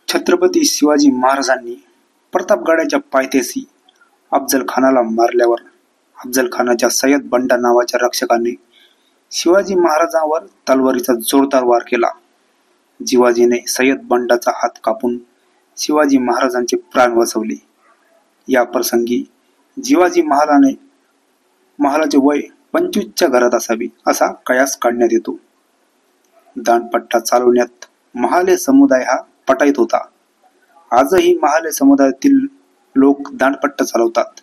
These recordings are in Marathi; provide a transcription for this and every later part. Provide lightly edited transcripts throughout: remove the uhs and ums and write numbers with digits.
छत्रपती शिवाजी महाराजांनी प्रतापगडाच्या पायथ्याशी अफजल खानाला मारल्यावर अफजल खानाच्या सय्यद बंडा नावाच्या रक्षकाने शिवाजी महाराजांवर तलवारीचा जोरदार वार केला. जिवाजीने सय्यद बंडाचा हात कापून शिवाजी महाराजांचे प्राण वाचवले. या प्रसंगी जिवाजी महालाचे वय 25च्या घरात असावे असा कयास काढण्यात येतो. दांडपट्टा चालवण्यात महाले समुदाय हा पटाईत होता. आजही महाले समुदायातील लोक दांडपट्टा चालवतात.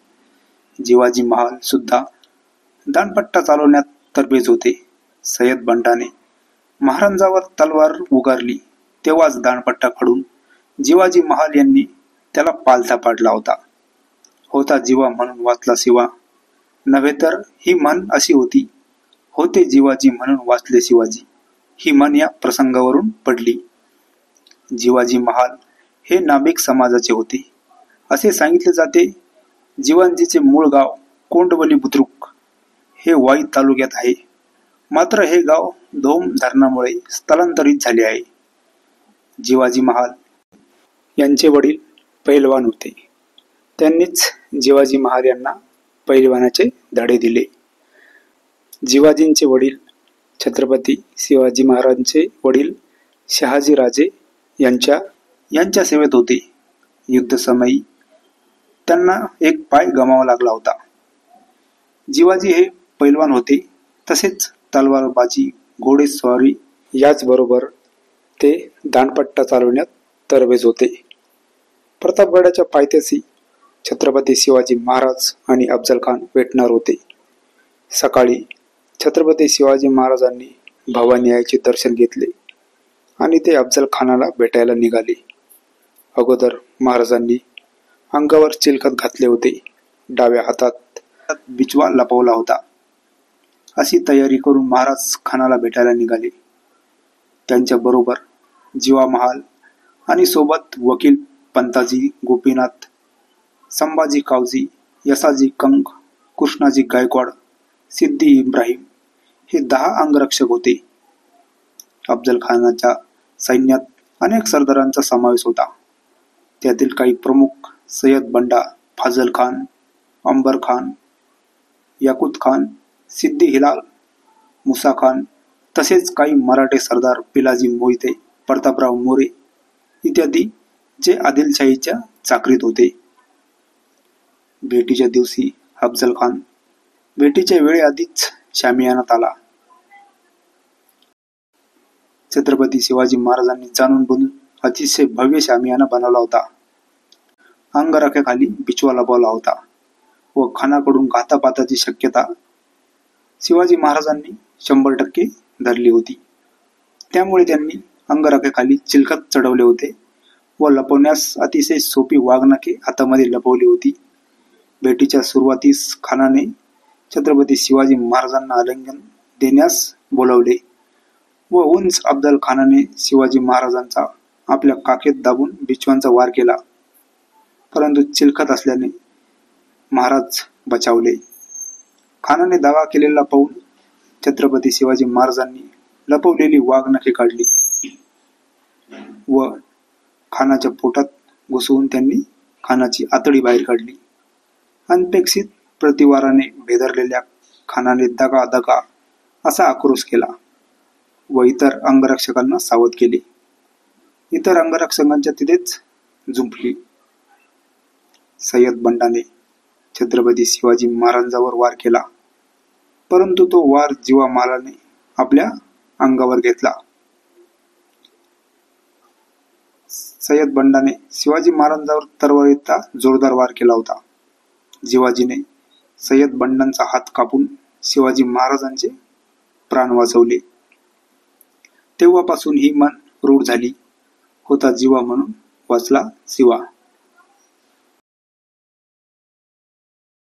जिवाजी महाल सुद्धा दांडपट्टा चालवण्यात तरबेज होते. सय्यद बंडाने महाराजांवर तलवार उगारली तेव्हाच दांडपट्टा काढून जिवाजी महाल यांनी त्याला पालथा पाडला होता जिवा म्हणून वाचला शिवा, नव्हे तर ही म्हण अशी होती, होते जिवाजी म्हणून वाचले शिवाजी, ही म्हण या प्रसंगावरून पडली. जिवाजी महाल हे नाभिक समाजाचे होते असे सांगितले जाते. जिवाजीचे मूळ गाव कोंडवली बुद्रुक हे वाई तालुक्यात आहे. मात्र हे गाव धोम धरणामुळे स्थलांतरित झाले आहे. जिवाजी महाल यांचे वडील पैलवान होते. त्यांनीच जिवाजी महाल यांना पैलवानाचे धडे दिले. जिवाजींचे वडील छत्रपती शिवाजी महाराजांचे वडील शहाजी राजे यांच्या सेवेत होते. युद्धसमयी त्यांना एक पाय गमावा लागला होता. जिवाजी हे पैलवान होते, तसेच तलवारबाजी, घोडेस्वारी याचबरोबर ते दांडपट्टा चालवण्यात तरबेज होते. प्रतापगडाच्या पायथ्याशी छत्रपती शिवाजी महाराज आणि अफजल खान भेटणार होते. सकाळी छत्रपती शिवाजी महाराजांनी भवानी आईचे दर्शन घेतले आणि ते अफजल खानाला भेटायला निघाले. अगोदर महाराजांनी अंगावर चिलखत घातले होते. डाव्या हातात बिचवा लपवला होता. अशी तयारी करून महाराज खानाला भेटायला निघाले. त्यांच्या बरोबर जिवा महाल आणि सोबत वकील पंताजी गोपीनाथ, संभाजी कावजी, यसाजी कंक, कृष्णाजी गायकवाड, सिद्धी इब्राहिम हे 10 अंगरक्षक होते. अफजल खानाच्या सैन्यात अनेक सरदारांचा समावेश होता. त्यातील काही प्रमुख सय्यद बंडा, फाजल खान, अंबर खान, याकुत खान, सिद्दी हिलाल, मुसा खान, तसेच काही मराठे सरदार पिलाजी मोहिते, प्रतापराव मोरे इत्यादी जे आदिलशाहीच्या चाकरीत होते. भेटीच्या दिवशी अफजल खान भेटीच्या वेळेआधीच शामियानात आला. छत्रपती शिवाजी महाराजांनी जाणून बुजून अतिशय भव्य शामियाना बनवला होता. अंगराख्याखाली बिचवा लपवला होता व खानाकडून घातापाताची शक्यता शिवाजी महाराजांनी 100% धरली होती. त्यामुळे त्यांनी अंगराख्याखाली चिलखत चढवले होते व लपवण्यास अतिशय सोपी वाघनखे हातामध्ये लपवली होती. भेटीच्या सुरुवातीस खानाने छत्रपती शिवाजी महाराजांना आलिंगन देण्यास बोलवले व उंच अफजल खानाने शिवाजी महाराजांचा आपल्या काखेत दाबून बिचवांचा वार केला, परंतु चिलखत असल्याने महाराज बचावले. खानाने दावा केलेला पाहून छत्रपती शिवाजी महाराजांनी लपवलेली वाघनखे काढली व खानाच्या पोटात घुसवून त्यांनी खानाची आतडी बाहेर काढली. अनपेक्षित प्रतिवाराने भेदरलेल्या खानाने दगा दगा असा आक्रोश केला व इतर अंगरक्षकांना सावध केले. इतर अंगरक्षकांच्या तिथेच जुंपली. सय्यद बंडाने छत्रपती शिवाजी महाराजांवर वार केला, परंतु तो वार जिवा महालाने आपल्या अंगावर घेतला. सय्यद बंडाने शिवाजी महाराजांवर तलवारीचा जोरदार वार केला होता. जिवाजीने सय्यद बंडांचा हात कापून शिवाजी महाराजांचे प्राण वाचवले. तेव्हापासून ही म्हण रूढ झाली, होता जिवा म्हणून वाचला शिवा.